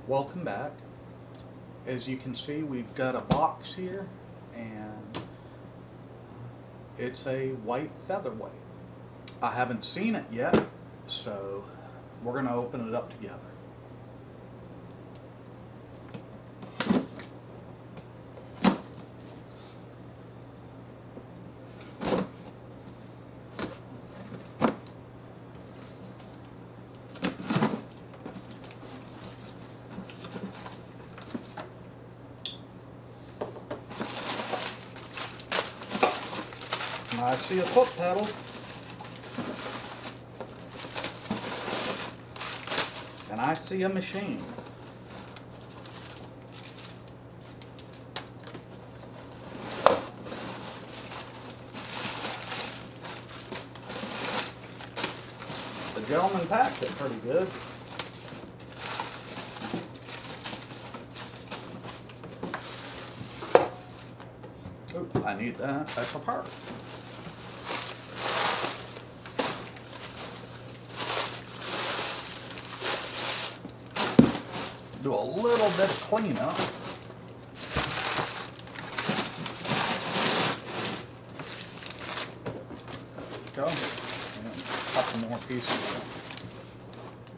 Welcome back. As you can see, we've got a box here, and it's a white featherweight. I haven't seen it yet, so we're going to open it up together. I see a foot pedal. And I see a machine. The gentleman packed it pretty good. Ooh, I need that. That's a part. Do a little bit of cleanup. There we go. And a couple more pieces of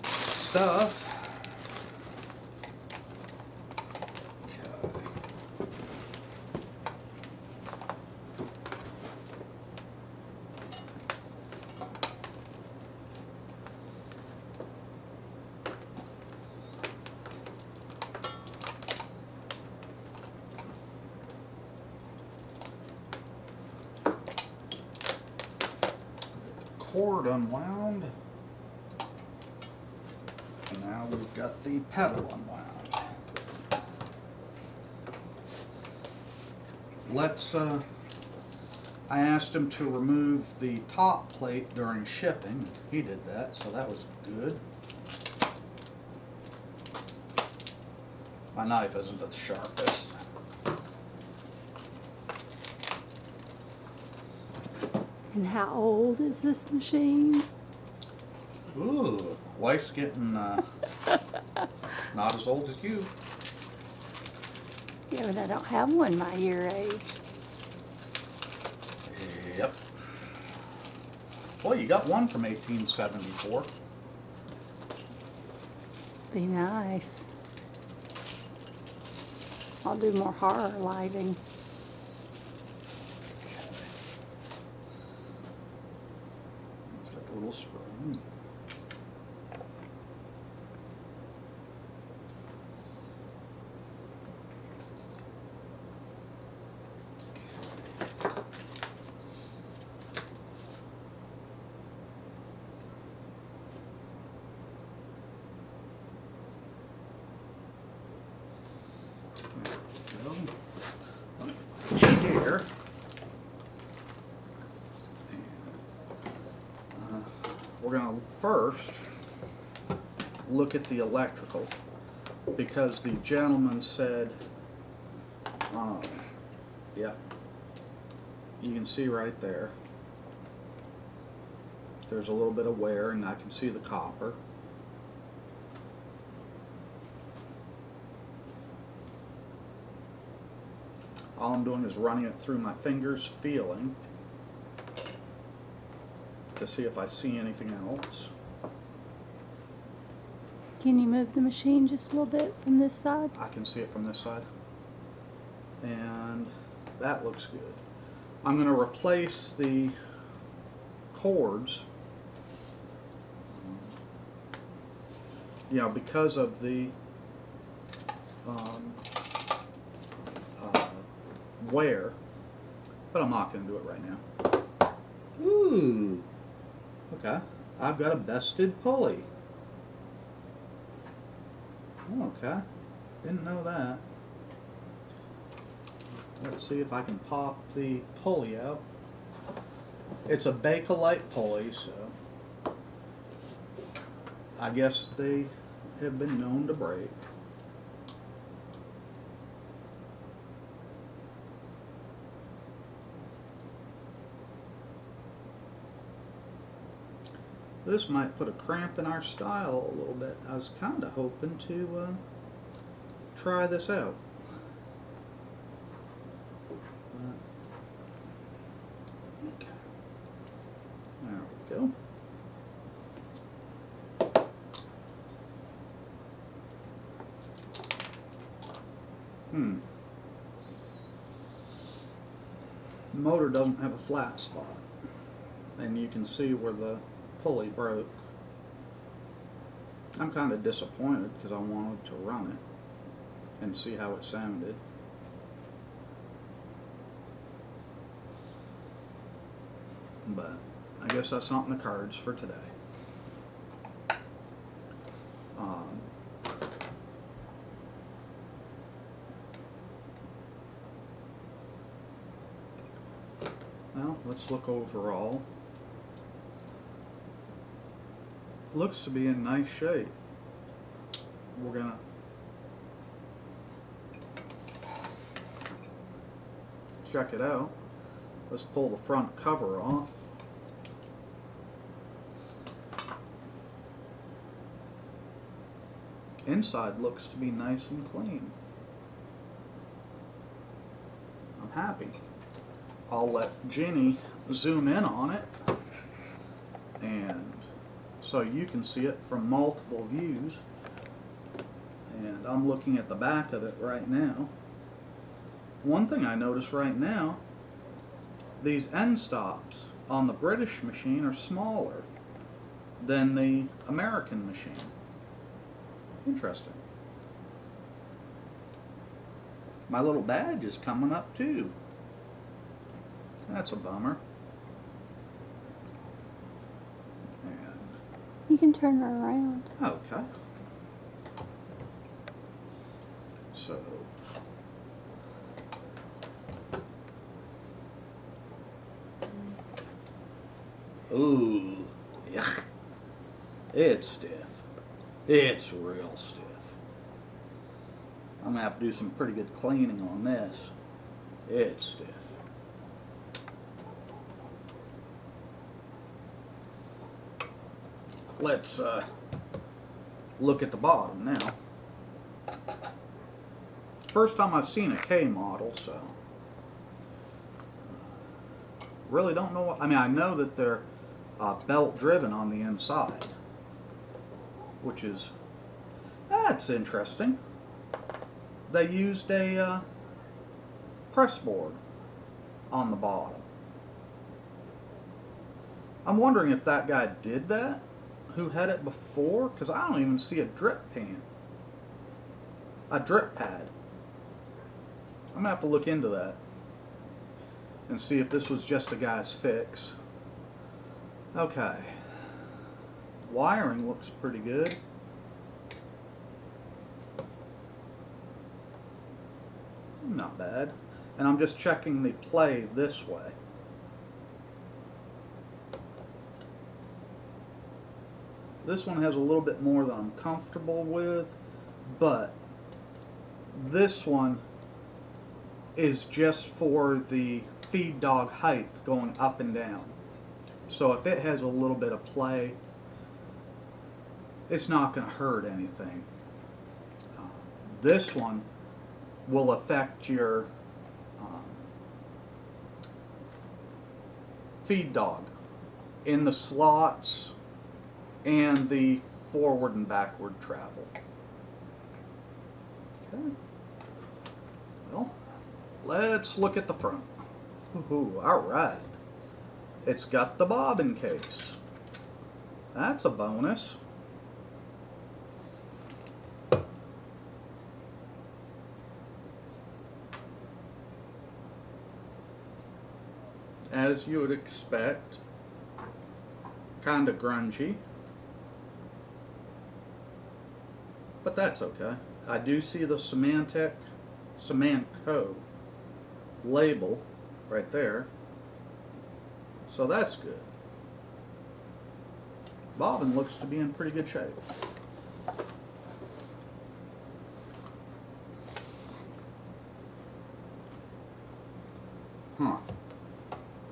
stuff. Cord unwound, and now we've got the pedal unwound. I asked him to remove the top plate during shipping. He did that, so that was good. My knife isn't the sharpest. And how old is this machine? Ooh, wife's getting not as old as you. Yeah, but I don't have one my year age. Yep. Well, you got one from 1874. Be nice. I'll do more horror lighting. It's got the little spring. There we go. Chair. We're going to first look at the electrical, because the gentleman said, yeah, you can see right there, there's a little bit of wear, and I can see the copper. All I'm doing is running it through my fingers, feeling to see if I see anything else. Can you move the machine just a little bit from this side? I can see it from this side. And that looks good. I'm going to replace the cords, because of the wear, but I'm not going to do it right now. Ooh, okay, I've got a bested pulley. Okay, didn't know that. Let's see if I can pop the pulley out. It's a Bakelite pulley, so I guess they have been known to break. This might put a cramp in our style a little bit. I was kind of hoping to try this out. Okay. There we go. The motor doesn't have a flat spot, and you can see where the pulley broke. I'm kind of disappointed because I wanted to run it and see how it sounded. But I guess that's not in the cards for today. Well, let's look overall. Looks to be in nice shape. We're gonna check it out. Let's pull the front cover off. Inside looks to be nice and clean. I'm happy. I'll let Jenny zoom in on it, and so you can see it from multiple views. And I'm looking at the back of it right now. One thing I notice right now, these end stops on the British machine are smaller than the American machine. Interesting. My little badge is coming up too. That's a bummer. And You can turn her around. okay. So ooh, yuck. It's stiff. It's real stiff. I'm gonna have to do some pretty good cleaning on this. It's stiff. Let's look at the bottom now. First time I've seen a K model, so really don't know what, I mean, I know that they're belt driven on the inside, which is, that's interesting. They used a press board on the bottom. I'm wondering if that guy did that, who had it before, because I don't even see a drip pan, a drip pad. I'm gonna have to look into that and see if this was just a guy's fix. Okay, wiring looks pretty good. Not bad. And I'm just checking the play this way. This one has a little bit more than I'm comfortable with, but this one is just for the feed dog height going up and down. So if it has a little bit of play, it's not going to hurt anything. This one will affect your feed dog in the slots and the forward and backward travel. Okay. Well, let's look at the front. Ooh, all right. It's got the bobbin case. That's a bonus. As you would expect, kind of grungy, but that's okay. I do see the Symantec, Symantco label right there, so that's good. Bobbin looks to be in pretty good shape.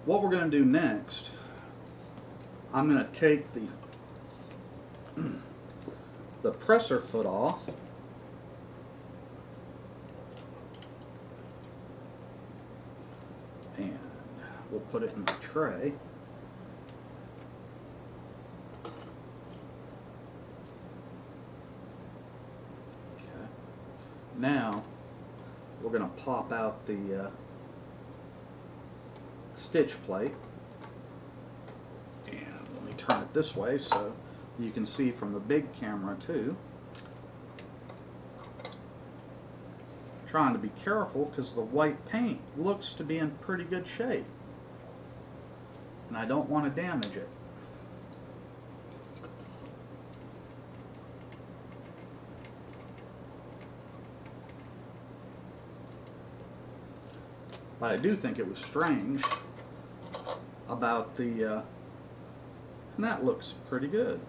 What we're going to do next, I'm going to take the presser foot off And we'll put it in the tray. Okay. Now we're going to pop out the stitch plate. And let me turn it this way so you can see from the big camera too. Trying to be careful because the white paint looks to be in pretty good shape. And I don't want to damage it. But I do think it was strange about the, and that looks pretty good.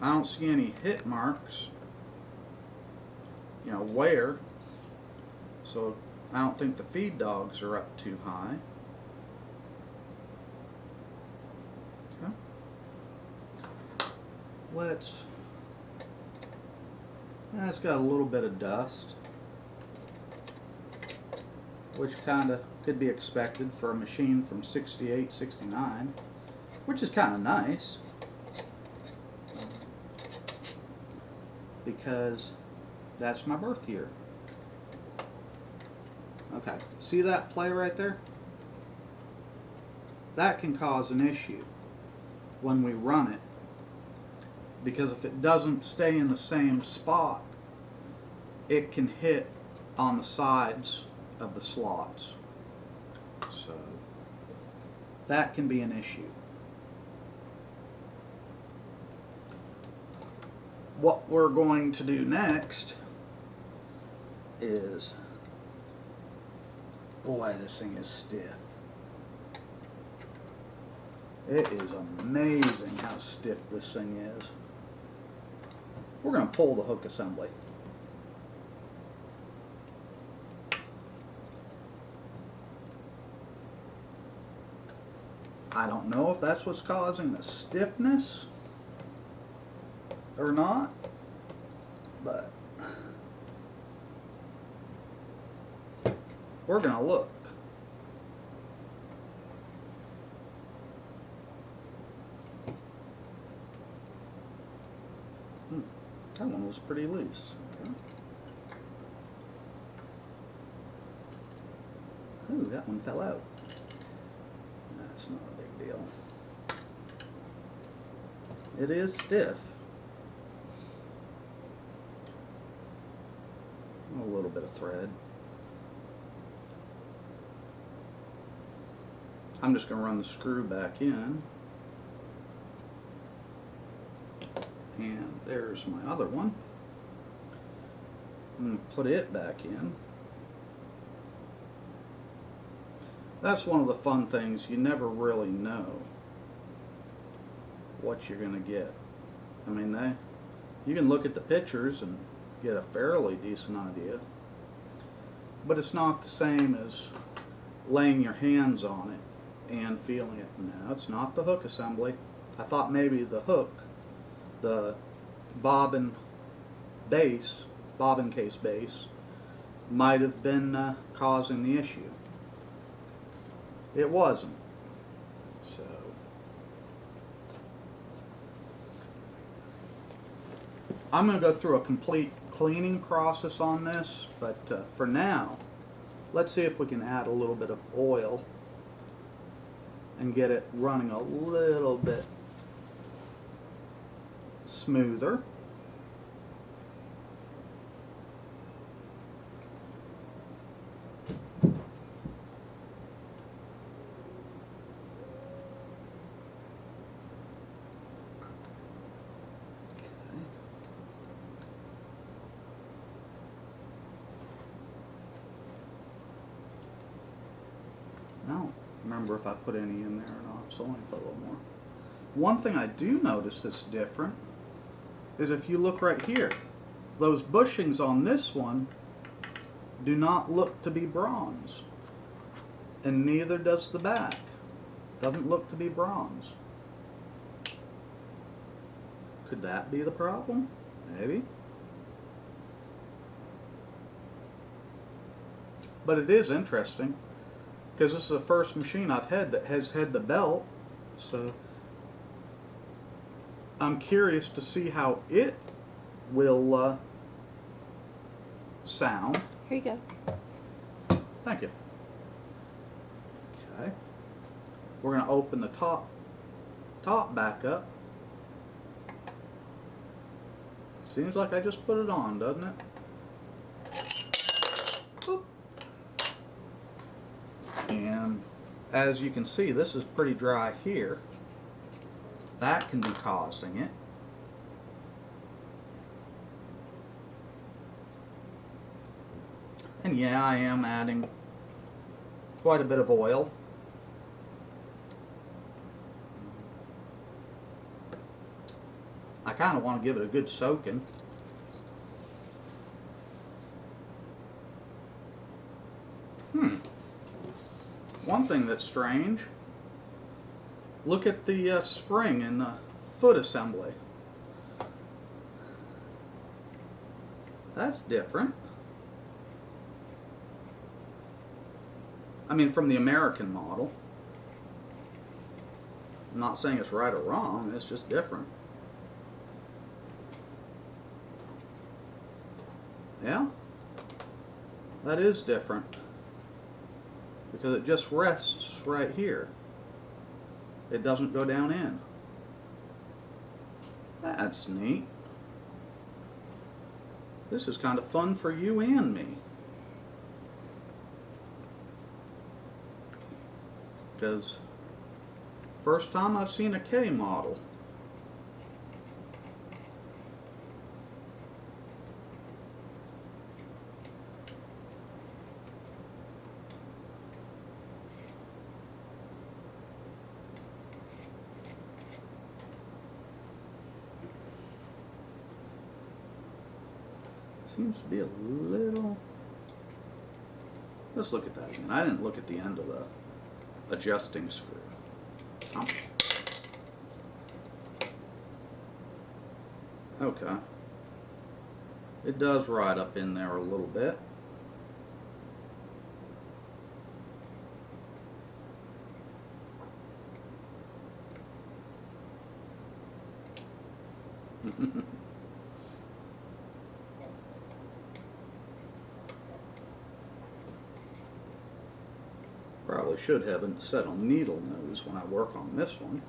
I don't see any hit marks, you know, wear. So I don't think the feed dogs are up too high. Okay. It's got a little bit of dust, which kind of could be expected for a machine from 68, 69, which is kind of nice because that's my birth year. Okay, see that play right there? That can cause an issue when we run it, because if it doesn't stay in the same spot, it can hit on the sides of the slots. So that can be an issue. What we're going to do next is, boy, this thing is stiff. It is amazing how stiff this thing is. We're going to pull the hook assembly. I don't know if that's what's causing the stiffness or not, but we're going to look. That one was pretty loose. Okay. Ooh, that one fell out. That's not a big deal. It is stiff. A little bit of thread. I'm just going to run the screw back in. And there's my other one. I'm going to put it back in. That's one of the fun things. You never really know what you're going to get. I mean, you can look at the pictures and get a fairly decent idea. But it's not the same as laying your hands on it and feeling it. No, it's not the hook assembly. I thought maybe the hook, the bobbin case base, might have been causing the issue. It wasn't. So I'm going to go through a complete cleaning process on this, but for now, let's see if we can add a little bit of oil and get it running a little bit smoother. I don't remember if I put any in there or not, so let me put a little more. One thing I do notice that's different is if you look right here, those bushings on this one do not look to be bronze, and neither does the back. Doesn't look to be bronze. Could that be the problem? Maybe. But it is interesting, because this is the first machine I've had that has had the belt, so I'm curious to see how it will sound. Here you go. Thank you. Okay. We're going to open the top back up. Seems like I just put it on, doesn't it? Boop. And as you can see, this is pretty dry here. That can be causing it. And yeah, I am adding quite a bit of oil. I kind of want to give it a good soaking. One thing that's strange, look at the spring in the foot assembly. That's different. I mean, from the American model. I'm not saying it's right or wrong, it's just different. Yeah, that is different. Because it just rests right here. It doesn't go down in. That's neat. This is kind of fun for you and me. Because first time I've seen a K model. Seems to be a little... Let's look at that again. I didn't look at the end of the adjusting screw. Okay. It does ride up in there a little bit. Probably should have a set on needle nose when I work on this one.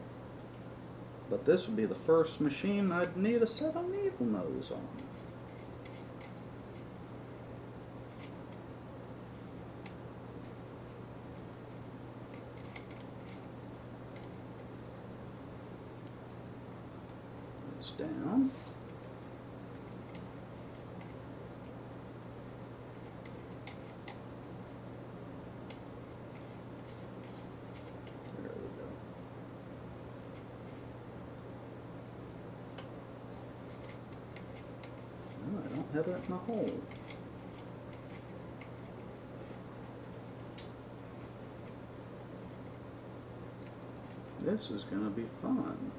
But this would be the first machine I'd need a set on needle nose on. It's down. I don't have it in the hole. This is going to be fun.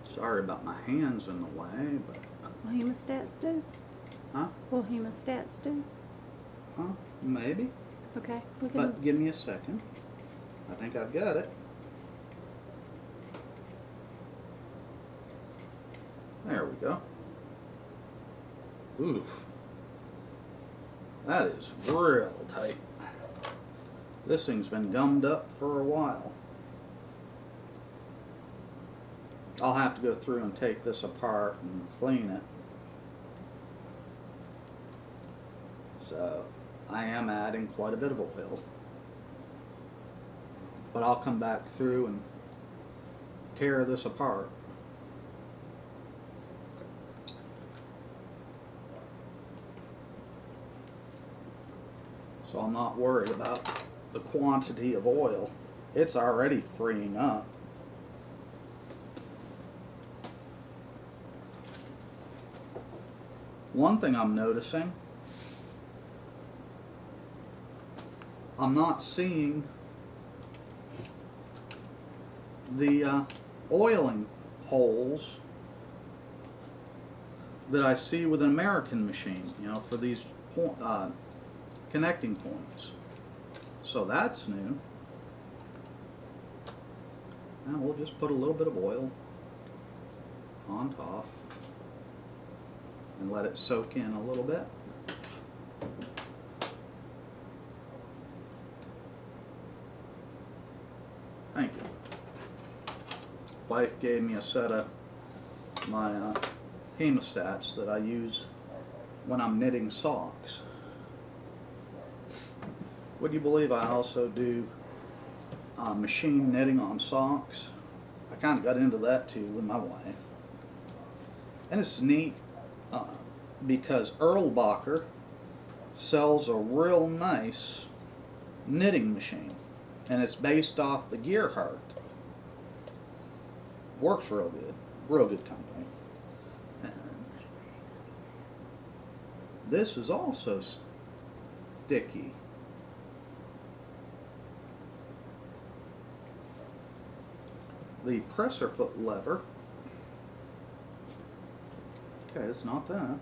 Sorry about my hands in the way, but... Will hemostats do? Huh? Will hemostats do? Huh? Maybe. Okay, we can... But give me a second. I think I've got it. There we go. Oof. That is real tight. This thing's been gummed up for a while. I'll have to go through and take this apart and clean it. So, I am adding quite a bit of oil. But I'll come back through and tear this apart. So I'm not worried about the quantity of oil. It's already freeing up. One thing I'm noticing, I'm not seeing the oiling holes that I see with an American machine, you know, for these connecting points. So that's new. Now we'll just put a little bit of oil on top and let it soak in a little bit. Thank you. Wife gave me a set of my hemostats that I use when I'm knitting socks. Would you believe I also do machine knitting on socks? I kind of got into that too with my wife. And it's neat because Erlbacher sells a real nice knitting machine. And it's based off the Gearhart. Works real good company. And this is also sticky. The presser foot lever. Okay, it's not that.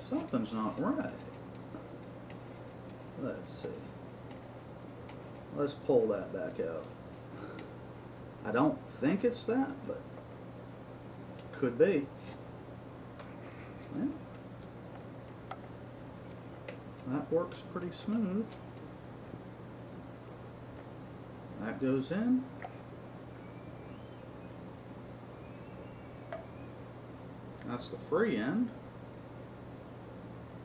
Something's not right. Let's see. Let's pull that back out. I don't think it's that, but could be. Yeah. That works pretty smooth. That goes in. That's the free end.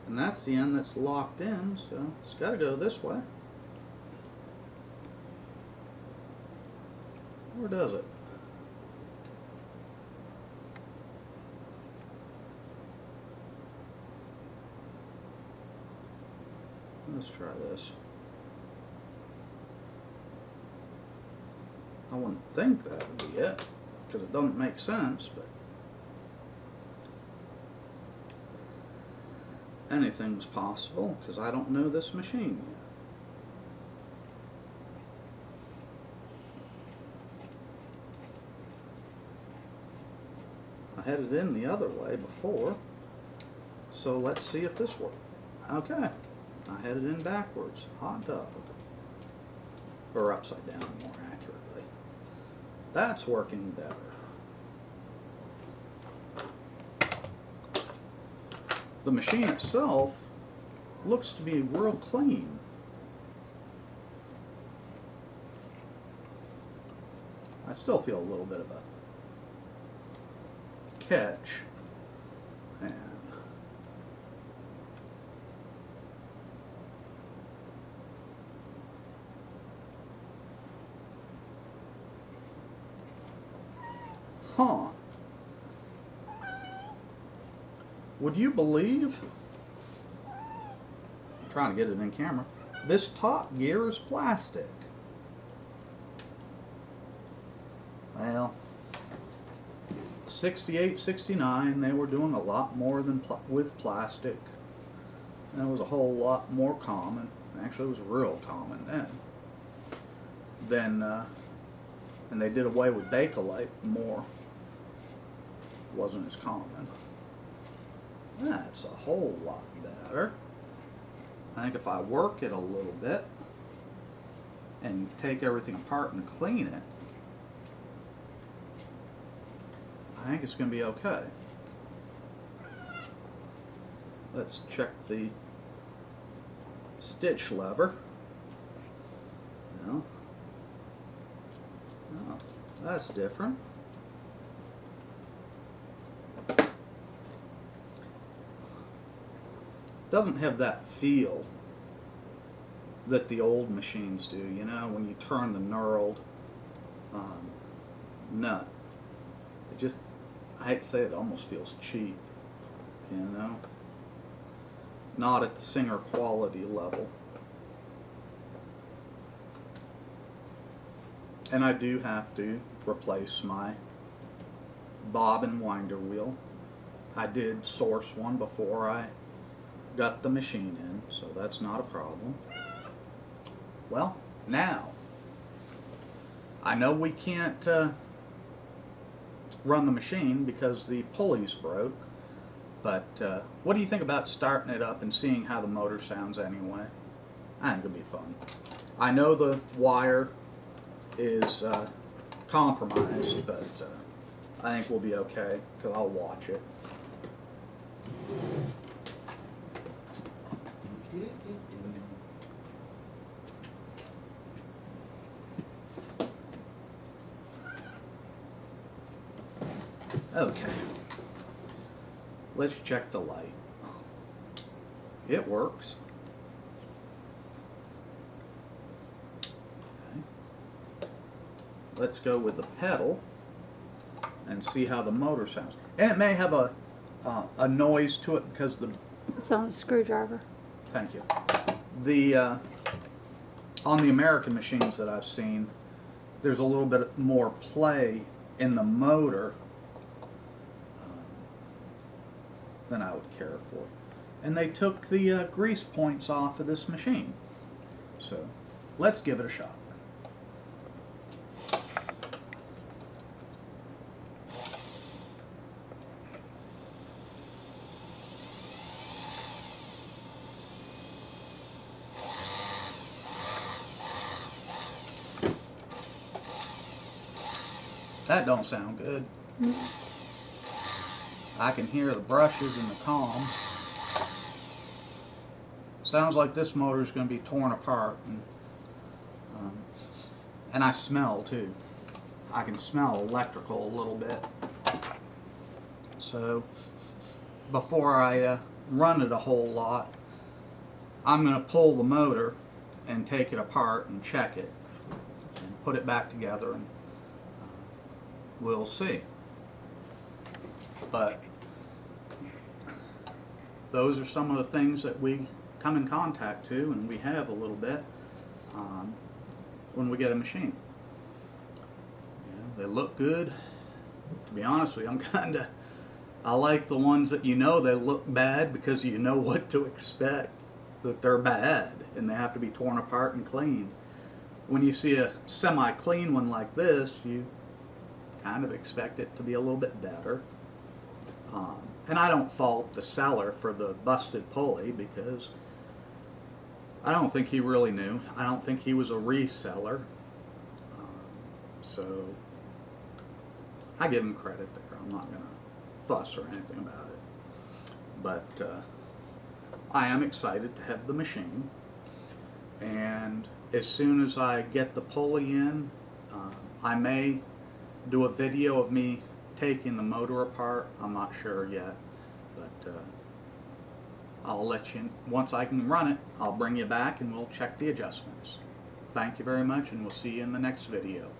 And that's the end that's locked in, so it's got to go this way. Or does it? Let's try this. I wouldn't think that would be it, because it doesn't make sense, but anything's possible, because I don't know this machine yet. I had it in the other way before, so let's see if this works. Okay, I had it in backwards. Hot dog. Or upside down, more accurately. That's working better. The machine itself looks to be real clean. I still feel a little bit of a catch. And huh. Would you believe, I'm trying to get it in camera, this top gear is plastic? Well, 68, 69, they were doing a lot more than with plastic. And it was a whole lot more common. Actually, it was real common then. And they did away with Bakelite more. It wasn't as common. That's a whole lot better. I think if I work it a little bit and take everything apart and clean it, I think it's going to be okay. Let's check the stitch lever. No. Oh, that's different. Doesn't have that feel that the old machines do, you know, when you turn the knurled nut. It just, I hate to say it, almost feels cheap, you know. Not at the Singer quality level. And I do have to replace my bobbin winder wheel. I did source one before I got the machine in, so that's not a problem. Well, now, I know we can't run the machine because the pulley's broke, but what do you think about starting it up and seeing how the motor sounds anyway? I think it'll be fun. I know the wire is compromised, but I think we'll be okay because I'll watch it. Okay, let's check the light. It works. Okay. Let's go with the pedal and see how the motor sounds. And it may have a noise to it because the... It's on a screwdriver. Thank you. The on the American machines that I've seen, there's a little bit more play in the motor than I would care for. And they took the grease points off of this machine. So let's give it a shot. That don't sound good. I can hear the brushes and the combs. Sounds like this motor is going to be torn apart, and I smell too. I can smell electrical a little bit. So before I run it a whole lot, I'm going to pull the motor and take it apart and check it and put it back together, and we'll see. But those are some of the things that we come in contact to, and we have a little bit when we get a machine. Yeah, they look good. To be honest with you, I like the ones that you know they look bad because you know what to expect, that they're bad and they have to be torn apart and cleaned. When you see a semi-clean one like this, you kind of expect it to be a little bit better. And I don't fault the seller for the busted pulley because I don't think he really knew. I don't think he was a reseller. So I give him credit there. I'm not going to fuss or anything about it. But I am excited to have the machine. And as soon as I get the pulley in, I may do a video of me taking the motor apart. I'm not sure yet, but I'll let you, once I can run it, I'll bring you back and we'll check the adjustments. Thank you very much, and we'll see you in the next video.